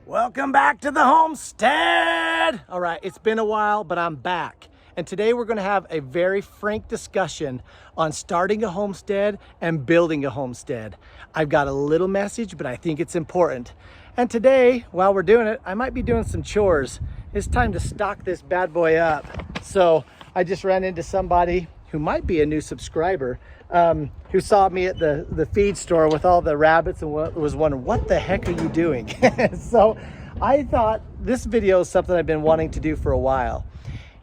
Welcome back to the homestead. All right, it's been a while, but I'm back. And today we're going to have a very frank discussion on starting a homestead and building a homestead. I've got a little message, but I think it's important. And today, while we're doing it, I might be doing some chores. It's time to stock this bad boy up. So I just ran into somebody who might be a new subscriber, who saw me at the feed store with all the rabbits and was wondering, what the heck are you doing? So I thought this video is something I've been wanting to do for a while.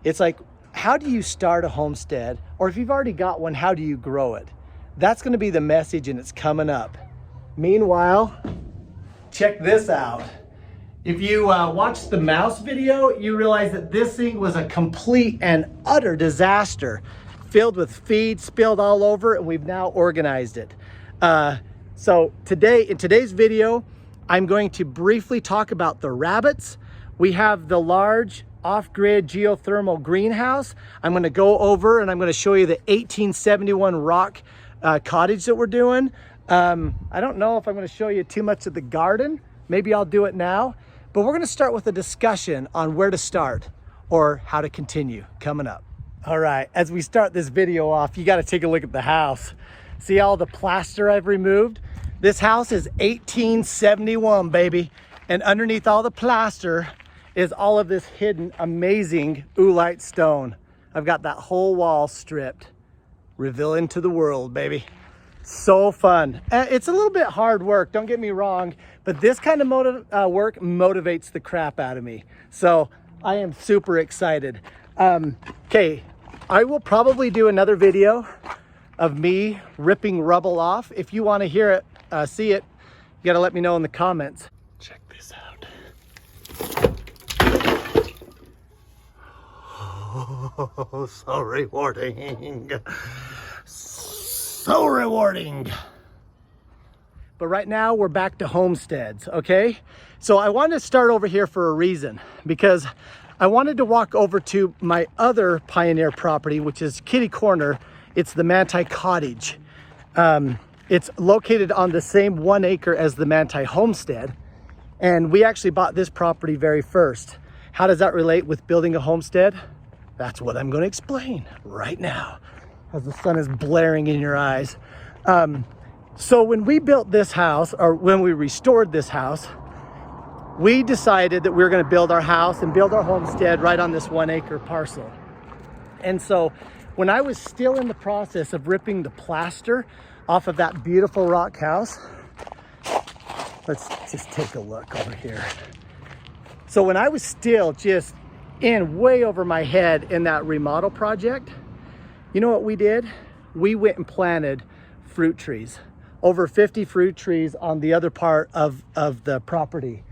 It's like, how do you start a homestead? Or if you've already got one, how do you grow it? That's gonna be the message, and it's coming up. Meanwhile, check this out. If you watched the mouse video, you realize that this thing was a complete and utter disaster, filled with feed, spilled all over, and we've now organized it. So today, in today's video, I'm going to briefly talk about the rabbits. We have the large off-grid geothermal greenhouse. I'm gonna go over and I'm gonna show you the 1871 rock cottage that we're doing. I don't know if I'm gonna show you too much of the garden. Maybe I'll do it now, but we're gonna start with a discussion on where to start or how to continue coming up. All right, as we start this video off, you gotta take a look at the house. See all the plaster I've removed? This house is 1871, baby. And underneath all the plaster is all of this hidden, amazing oolite stone. I've got that whole wall stripped, revealing to the world, baby. So fun. It's a little bit hard work, don't get me wrong, but this kind of work motivates the crap out of me. So I am super excited. Okay, I will probably do another video of me ripping rubble off. If you want to hear it, see it, you got to let me know in the comments. Check this out. Oh, so rewarding. So rewarding. But right now we're back to homesteads, okay? So I wanted to start over here for a reason, because I wanted to walk over to my other pioneer property, which is kitty corner. It's the Manti Cottage. It's located on the same 1 acre as the Manti Homestead. And we actually bought this property very first. How does that relate with building a homestead? That's what I'm going to explain right now, as the sun is blaring in your eyes. So when we built this house, or when we restored this house, we decided that we were going to build our house and build our homestead right on this 1 acre parcel. And so when I was still in the process of ripping the plaster off of that beautiful rock house, let's just take a look over here. So when I was still just in way over my head in that remodel project, you know what we did? We went and planted fruit trees, over 50 fruit trees on the other part of the property.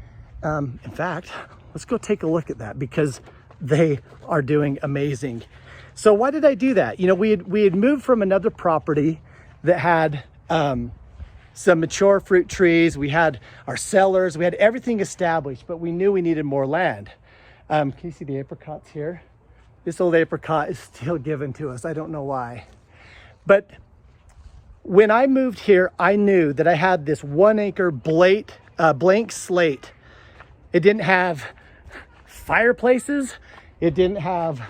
In fact, let's go take a look at that, because they are doing amazing. So why did I do that? You know, we had moved from another property that had some mature fruit trees. We had our cellars, we had everything established, but we knew we needed more land. Can you see the apricots here? This old apricot is still given to us. I don't know why. But when I moved here, I knew that I had this 1 acre blank slate. It didn't have fireplaces. It didn't have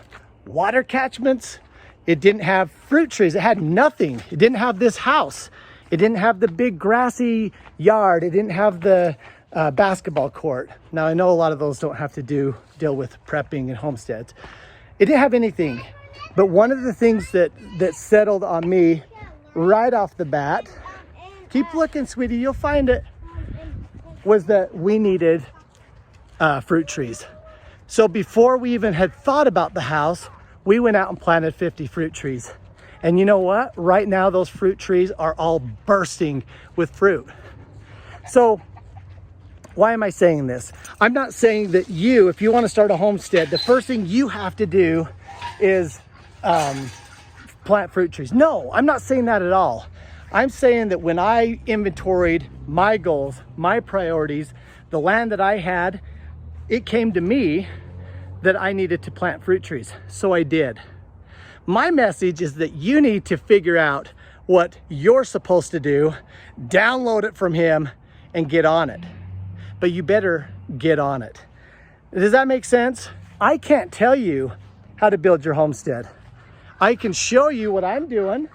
water catchments. It didn't have fruit trees. It had nothing. It didn't have this house. It didn't have the big grassy yard. It didn't have the basketball court. Now, I know a lot of those don't have to deal with prepping and homesteads. It didn't have anything. But one of the things that settled on me right off the bat, keep looking, sweetie, you'll find it, was that we needed fruit trees. So before we even had thought about the house, we went out and planted 50 fruit trees. And you know what? Right now, those fruit trees are all bursting with fruit. So why am I saying this? I'm not saying that if you want to start a homestead, the first thing you have to do is plant fruit trees. No, I'm not saying that at all. I'm saying that when I inventoried my goals, my priorities, the land that I had, it came to me that I needed to plant fruit trees. So I did. My message is that you need to figure out what you're supposed to do, download it from him, and get on it. But you better get on it. Does that make sense? I can't tell you how to build your homestead. I can show you what I'm doing,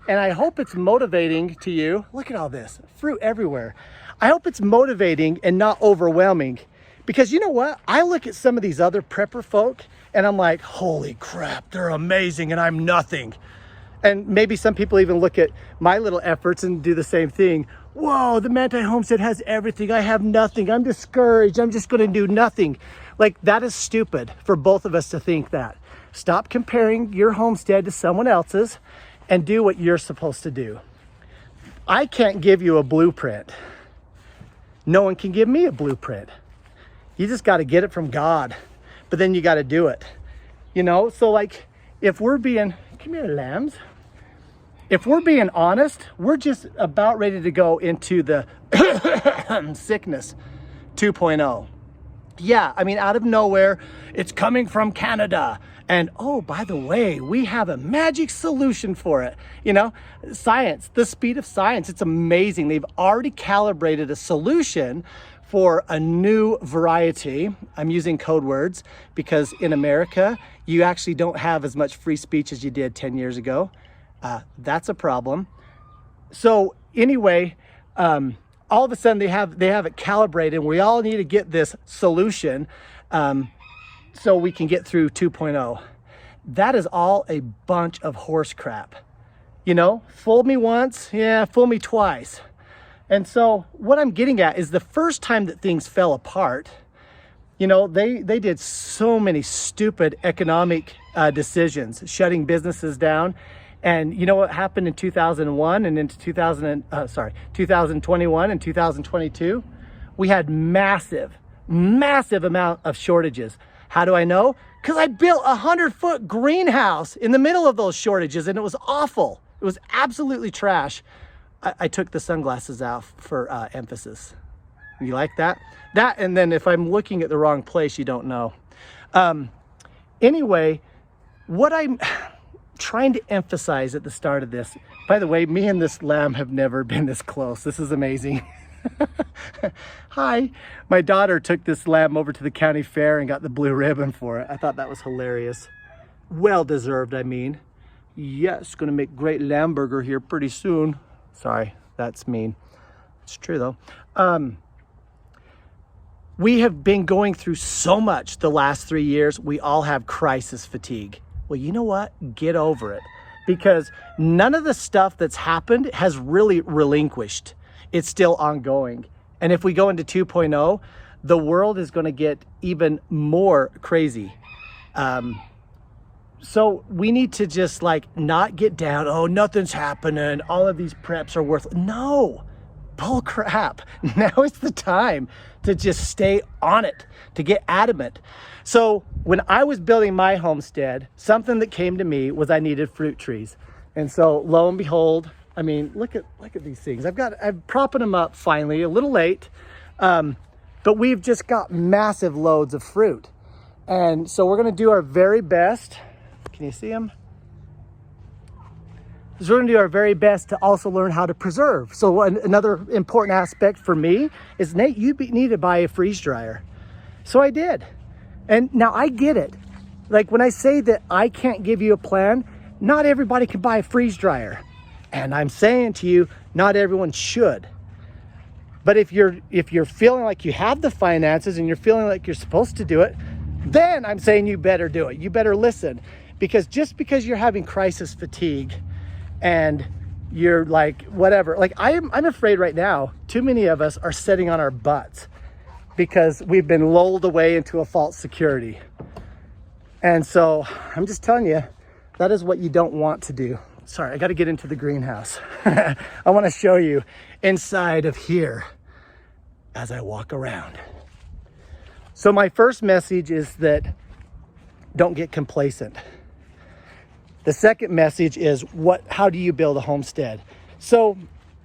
and I hope it's motivating to you. Look at all this fruit everywhere. I hope it's motivating and not overwhelming, because you know what? I look at some of these other prepper folk and I'm like, holy crap, they're amazing and I'm nothing. And maybe some people even look at my little efforts and do the same thing. Whoa, the Manti Homestead has everything. I have nothing. I'm discouraged. I'm just going to do nothing. Like, that is stupid for both of us to think that. Stop comparing your homestead to someone else's and do what you're supposed to do. I can't give you a blueprint. No one can give me a blueprint. You just got to get it from God, but then you got to do it. You know, so like if we're being, come here, lambs. If we're being honest, we're just about ready to go into the sickness 2.0. Yeah, I mean, out of nowhere, it's coming from Canada. And oh, by the way, we have a magic solution for it. You know, science, the speed of science, it's amazing. They've already calibrated a solution for a new variety. I'm using code words because in America, you actually don't have as much free speech as you did 10 years ago. That's a problem. So anyway, all of a sudden they have it calibrated. We all need to get this solution so we can get through 2.0. That is all a bunch of horse crap. You know, fool me once, yeah, fool me twice. And so what I'm getting at is the first time that things fell apart, you know, they did so many stupid economic decisions, shutting businesses down. And you know what happened in 2001 and into 2021 and 2022? We had massive amount of shortages. How do I know? Because I built a 100-foot greenhouse in the middle of those shortages, and it was awful. It was absolutely trash. I took the sunglasses off for emphasis. You like that? That, and then if I'm looking at the wrong place, you don't know. Anyway, what I'm trying to emphasize at the start of this, by the way, me and this lamb have never been this close. This is amazing. Hi. My daughter took this lamb over to the county fair and got the blue ribbon for it. I thought that was hilarious. Well deserved, I mean. Yes, gonna make great lamb burger here pretty soon. Sorry, that's mean. It's true though. We have been going through so much the last 3 years. We all have crisis fatigue. Well, you know what? Get over it, because none of the stuff that's happened has really relinquished. It's still ongoing. And if we go into 2.0, the world is going to get even more crazy. So we need to just like not get down. Oh, nothing's happening. All of these preps are worthless. No, bull crap. Now is the time to just stay on it, to get adamant. So when I was building my homestead, something that came to me was I needed fruit trees. And so lo and behold, I mean, look at these things. I'm propping them up finally, a little late, but we've just got massive loads of fruit. And so we're gonna do our very best. Can you see them? So we're gonna do our very best to also learn how to preserve. So another important aspect for me is, Nate, you need to buy a freeze dryer. So I did. And now I get it. Like when I say that I can't give you a plan, not everybody can buy a freeze dryer. And I'm saying to you, not everyone should. But if you're feeling like you have the finances and you're feeling like you're supposed to do it, then I'm saying you better do it. You better listen. Because just because you're having crisis fatigue and you're like, whatever, like I'm afraid right now, too many of us are sitting on our butts because we've been lulled away into a false security. And so I'm just telling you, that is what you don't want to do. Sorry, I got to get into the greenhouse. I want to show you inside of here as I walk around. So my first message is that don't get complacent. The second message is how do you build a homestead? So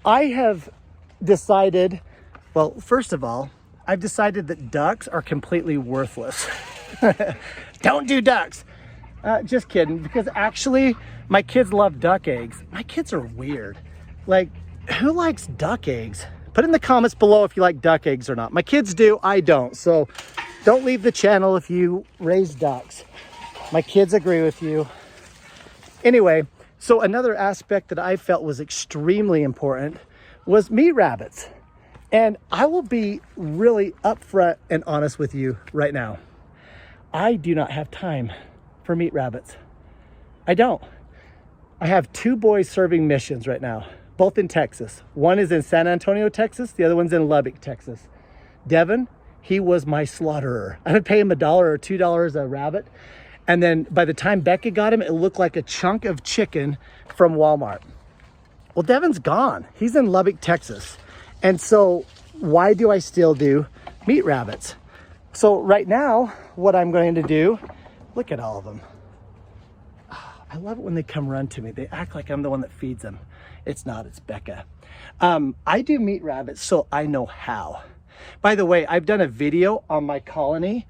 I have decided, well, first of all, I've decided that ducks are completely worthless. Don't do ducks. Just kidding, because actually my kids love duck eggs. My kids are weird. Like, who likes duck eggs? Put in the comments below if you like duck eggs or not. My kids do, I don't. So don't leave the channel if you raise ducks. My kids agree with you. Anyway, so another aspect that I felt was extremely important was meat rabbits. And I will be really upfront and honest with you right now. I do not have time for meat rabbits. I don't. I have 2 boys serving missions right now, both in Texas. One is in San Antonio, Texas. The other one's in Lubbock, Texas. Devin, he was my slaughterer. I would pay him $1 or $2 a rabbit. And then by the time Becca got him, it looked like a chunk of chicken from Walmart. Well, Devin's gone. He's in Lubbock, Texas. And so why do I still do meat rabbits? So right now, what I'm going to do, look at all of them. I love it when they come run to me. They act like I'm the one that feeds them. It's not, it's Becca. I do meat rabbits so I know how. By the way, I've done a video on my colony.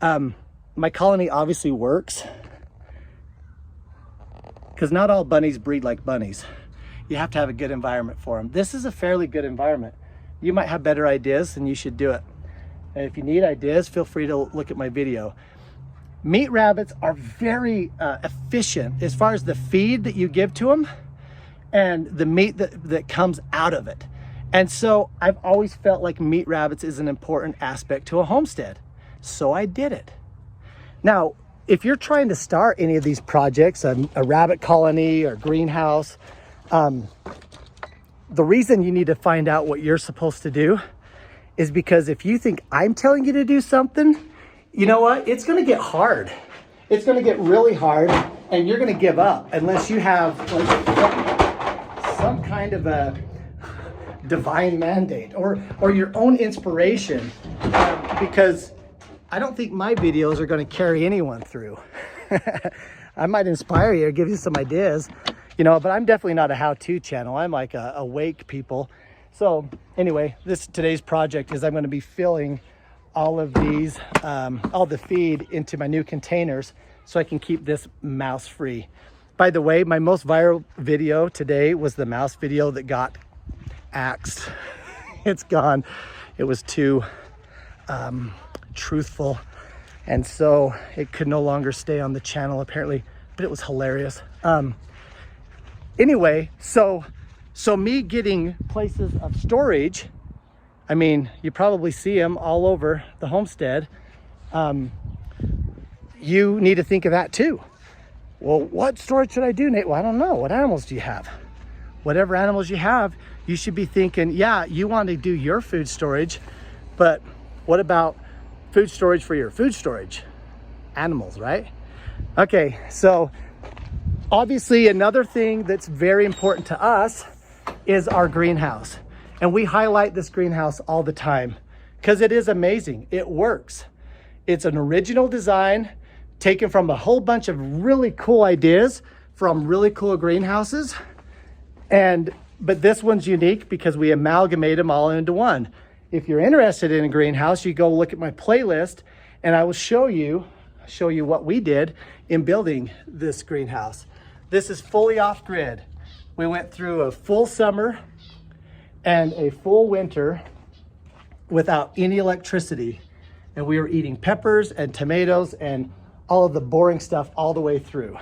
My colony obviously works because not all bunnies breed like bunnies. You have to have a good environment for them. This is a fairly good environment. You might have better ideas and you should do it. And if you need ideas, feel free to look at my video. Meat rabbits are very efficient as far as the feed that you give to them and the meat that comes out of it. And so I've always felt like meat rabbits is an important aspect to a homestead. So I did it. Now, if you're trying to start any of these projects, a rabbit colony or greenhouse, the reason you need to find out what you're supposed to do is because if you think I'm telling you to do something, you know what? It's going to get hard. It's going to get really hard and you're going to give up unless you have like some kind of a divine mandate or your own inspiration, because I don't think my videos are going to carry anyone through. I might inspire you or give you some ideas, you know, but I'm definitely not a how-to channel. I'm like a wake people. So anyway, today's project is I'm going to be filling all of these, all the feed into my new containers so I can keep this mouse free. By the way, my most viral video today was the mouse video that got axed. It's gone. It was too truthful. And so it could no longer stay on the channel apparently, but it was hilarious. Anyway, so me getting places of storage, I mean, you probably see them all over the homestead. You need to think of that too. Well, what storage should I do, Nate? Well, I don't know. What animals do you have? Whatever animals you have, you should be thinking, yeah, you want to do your food storage, but what about food storage for your food storage? Animals, right? Okay, so obviously another thing that's very important to us is our greenhouse. And we highlight this greenhouse all the time because it is amazing. It works. It's an original design taken from a whole bunch of really cool ideas from really cool greenhouses. But this one's unique because we amalgamate them all into one. If you're interested in a greenhouse, you go look at my playlist and I will show you what we did in building this greenhouse. This is fully off grid. We went through a full summer and a full winter without any electricity. And we were eating peppers and tomatoes and all of the boring stuff all the way through.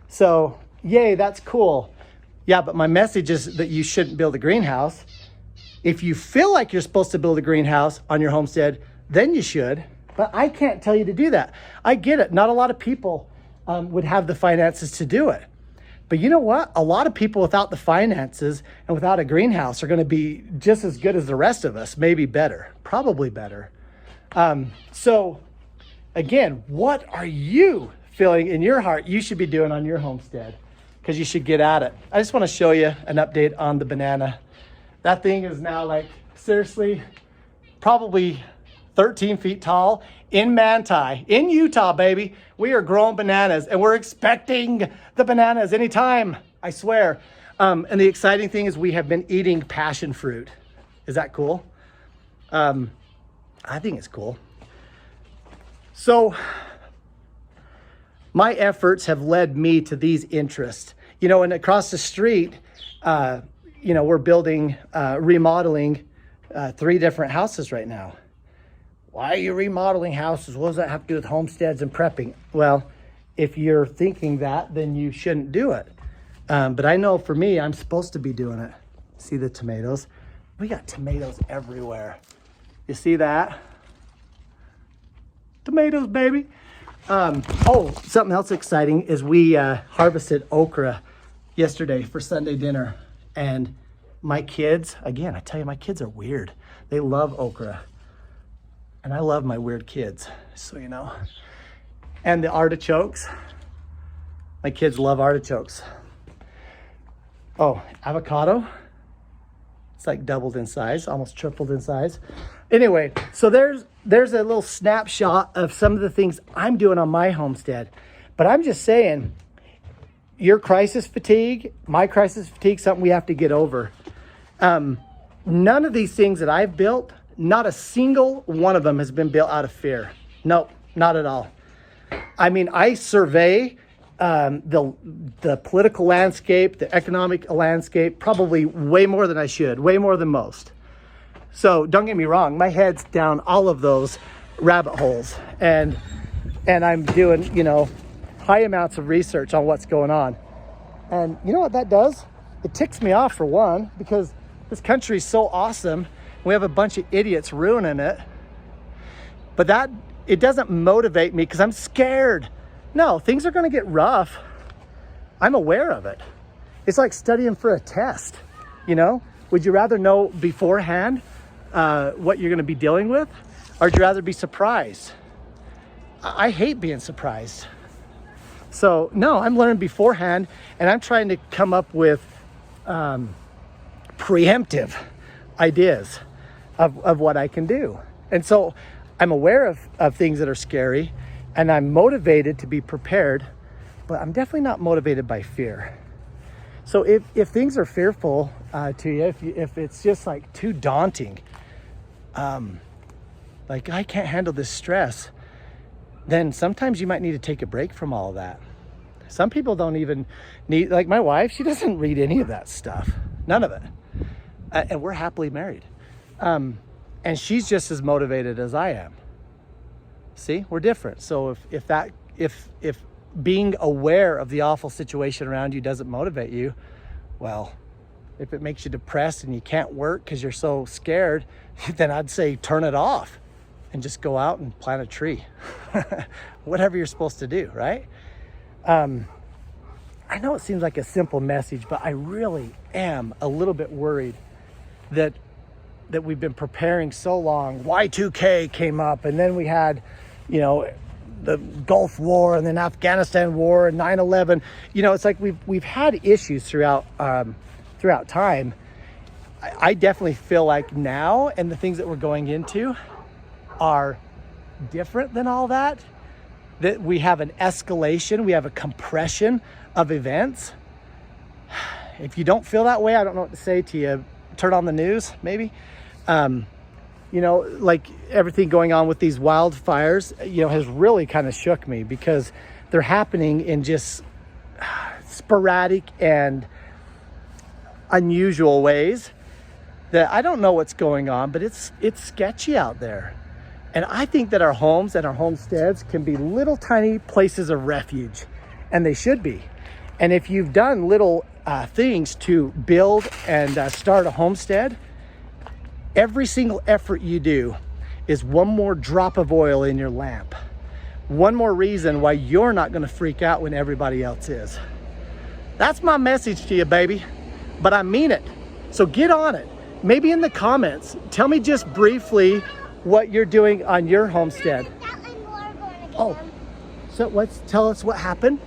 So, yay, that's cool. Yeah, but my message is that you shouldn't build a greenhouse. If you feel like you're supposed to build a greenhouse on your homestead, then you should. But I can't tell you to do that. I get it. Not a lot of people would have the finances to do it. But you know what? A lot of people without the finances and without a greenhouse are going to be just as good as the rest of us, maybe better, probably better. So again, what are you feeling in your heart you should be doing on your homestead? Because you should get at it. I just want to show you an update on the banana. That thing is now like, seriously, probably 13 feet tall in Manti, in Utah, baby. We are growing bananas and we're expecting the bananas anytime, I swear. And the exciting thing is we have been eating passion fruit. Is that cool? I think it's cool. So my efforts have led me to these interests. You know, and across the street, we're building, remodeling 3 different houses right now. Why are you remodeling houses? What does that have to do with homesteads and prepping? Well, if you're thinking that, then you shouldn't do it. But I know for me, I'm supposed to be doing it. See the tomatoes? We got tomatoes everywhere. You see that? Tomatoes, baby. Oh, something else exciting is we harvested okra yesterday for Sunday dinner. And my kids, again, I tell you, my kids are weird. They love okra. And I love my weird kids, so you know. And the artichokes. My kids love artichokes. Oh, avocado. It's like doubled in size, almost tripled in size. Anyway, so there's a little snapshot of some of the things I'm doing on my homestead. But I'm just saying, your crisis fatigue, my crisis fatigue, something we have to get over. None of these things that I've built, not a single one of them has been built out of fear. Nope, not at all. I mean, I survey the political landscape, the economic landscape, probably way more than I should, way more than most. So don't get me wrong, my head's down all of those rabbit holes, and I'm doing, high amounts of research on what's going on. And you know what that does? It ticks me off, for one, because this country is so awesome. We have a bunch of idiots ruining it. But it doesn't motivate me because I'm scared. No, things are going to get rough. I'm aware of it. It's like studying for a test, Would you rather know beforehand what you're going to be dealing with? Or would you rather be surprised? I hate being surprised. So, no, I'm learning beforehand, and I'm trying to come up with preemptive ideas of what I can do. And so I'm aware of things that are scary, and I'm motivated to be prepared, but I'm definitely not motivated by fear. So if things are fearful to you, if it's just like too daunting, like I can't handle this stress, then sometimes you might need to take a break from all of that. Some people don't even need, like my wife, she doesn't read any of that stuff, none of it. And we're happily married. And she's just as motivated as I am. See, we're different. So if being aware of the awful situation around you doesn't motivate you, well, if it makes you depressed and you can't work because you're so scared, then I'd say turn it off and just go out and plant a tree. Whatever you're supposed to do, right? I know it seems like a simple message, but I really am a little bit worried that we've been preparing so long. Y2K came up, and then we had, the Gulf War, and then Afghanistan War, and 9/11. It's like we've had issues throughout time. I definitely feel like now, and the things that we're going into are different than all that. That we have an escalation, we have a compression of events. If you don't feel that way, I don't know what to say to you. Turn on the news, maybe. Like everything going on with these wildfires, has really kind of shook me, because they're happening in just sporadic and unusual ways that I don't know what's going on, but it's sketchy out there. And I think that our homes and our homesteads can be little tiny places of refuge, and they should be. And if you've done little things to build and start a homestead, every single effort you do is one more drop of oil in your lamp. One more reason why you're not going to freak out when everybody else is. That's my message to you, baby. But I mean it. So get on it. Maybe in the comments, tell me just briefly what you're doing on your homestead. Oh, so tell us what happened.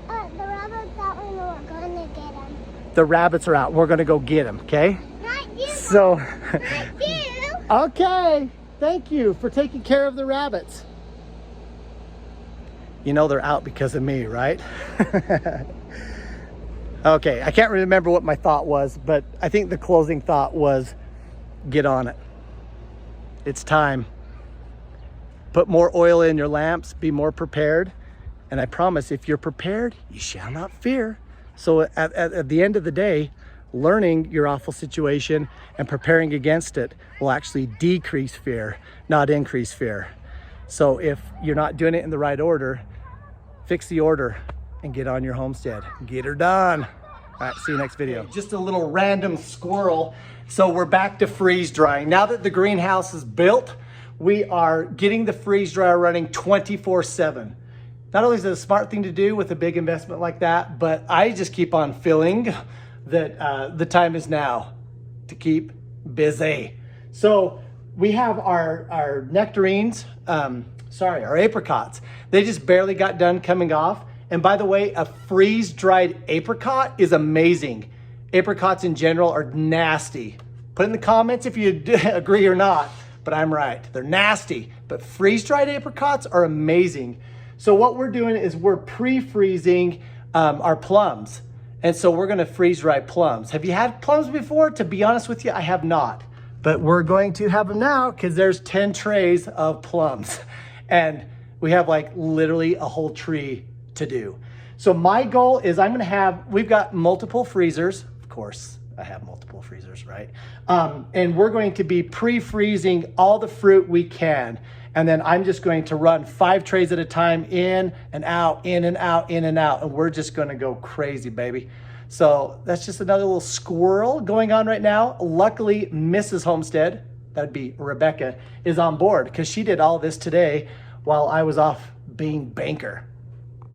The rabbits out and we're going to get them. The rabbits are out. We're going to go get them, okay? Not you. So, Not you. Okay. Thank you for taking care of the rabbits. They're out because of me, right? Okay, I can't remember what my thought was, but I think the closing thought was, get on it. It's time. Put more oil in your lamps, be more prepared. And I promise, if you're prepared, you shall not fear. So at the end of the day, learning your awful situation and preparing against it will actually decrease fear, not increase fear. So if you're not doing it in the right order, fix the order and get on your homestead. Get her done. All right, see you next video. Just a little random squirrel. So we're back to freeze drying. Now that the greenhouse is built, we are getting the freeze dryer running 24/7. Not only is it a smart thing to do with a big investment like that, but I just keep on feeling that the time is now to keep busy. So we have our nectarines, our apricots. They just barely got done coming off. And by the way, a freeze-dried apricot is amazing. Apricots in general are nasty. Put in the comments if you agree or not, but I'm right. They're nasty, but freeze-dried apricots are amazing. So what we're doing is we're pre-freezing our plums. And so we're gonna freeze-dry plums. Have you had plums before? To be honest with you, I have not. But we're going to have them now because there's 10 trays of plums. And we have like literally a whole tree to do. So my goal is we've got multiple freezers. Of course, I have multiple freezers, right? And we're going to be pre-freezing all the fruit we can. And then I'm just going to run 5 trays at a time, in and out, in and out, in and out. And we're just gonna go crazy, baby. So that's just another little squirrel going on right now. Luckily, Mrs. Homestead, that'd be Rebecca, is on board because she did all this today while I was off being banker.